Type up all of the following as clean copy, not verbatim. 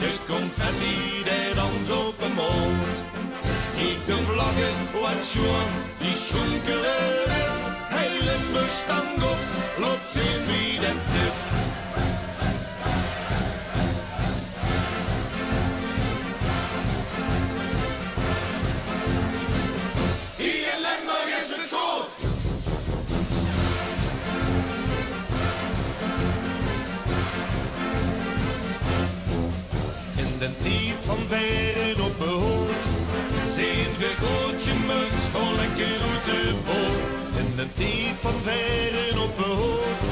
de confetti die dans op de mond. Kijk de vlaggen, wat schoon, die schonkelen wit. Hey Limburg, stand op, laat zien wie dat zit. Hier in Limburg is het goed. In de tijd van veren op mijn hoofd, zijn we goed gemukt, gewoon lekker uit de boot. In de tijd van veren op mijn hoofd,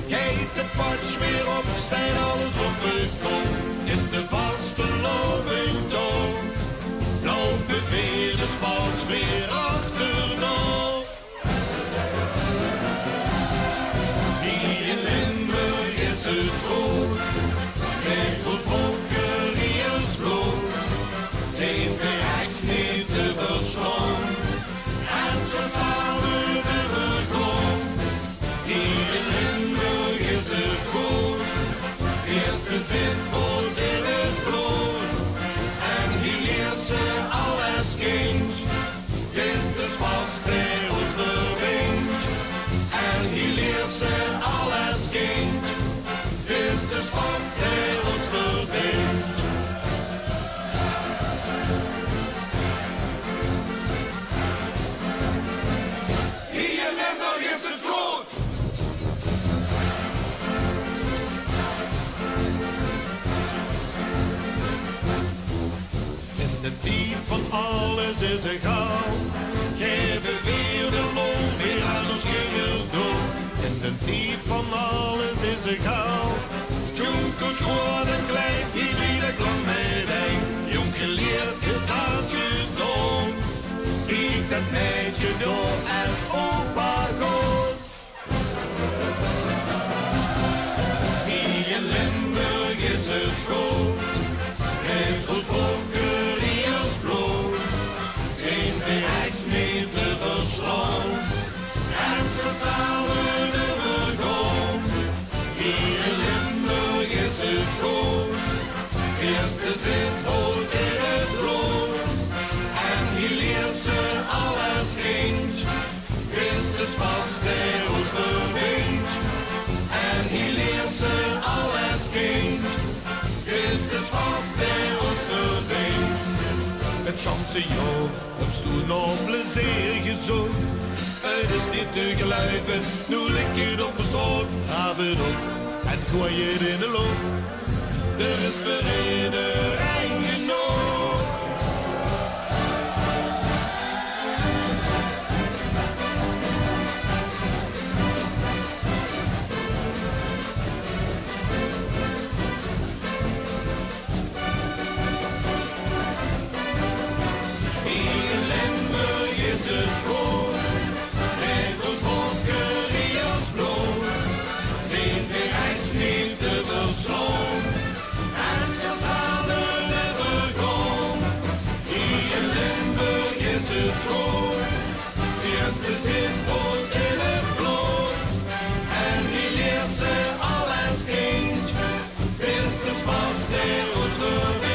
kijk de patch weer op, zijn alles op het kop. Is de vaste loving dood, loopt de veerders pas weer achterna. Hier in Limburg is het goed, met goed bloed, zijn we echt niet te verslaan. Als we samen overkomen, hier in Limburg is het goed. Eerste zin wordt in het bloed, en hier leert ze alles kind. Is de spas die ons verwindt, en hier leert ze alles kind. Is de spas die ons verwindt. De tijd van alles is egal. Geven weer de loon, weer aan ons gingen door. In de tijd van alles is egal. Jonkel, groot en klein, iedereen kwam mee. Jong geleerd is uitgedaan. Kijk dat meisje door en opa gaat. Hier in Limburg is het goed. Heeft goed volken. Zijn we echt niet te verslaan. Als we samen overgaan. Hier in Limburg is het goed. Eerste zin hoort in het bloed. En hier leert ze alles kind. Is de spas die ons verbindt. En hier leert ze alles kind. Is de spas die ons verbindt. Het ganse jaar op stoel op plezier gezocht. Het is niet te geluiden, nu lig je op de strook. Haal het op en gooi je het in de loop. Er is vereniging genoeg. Is het goed, met ons bonkerie als bloed, zijn we echt niet te verslaan. Als we samen overgaan, hier in Limburg is het goed. Eerste zin wordt in het bloed, en die leert ze alles kind. Is de spas die ons verwint.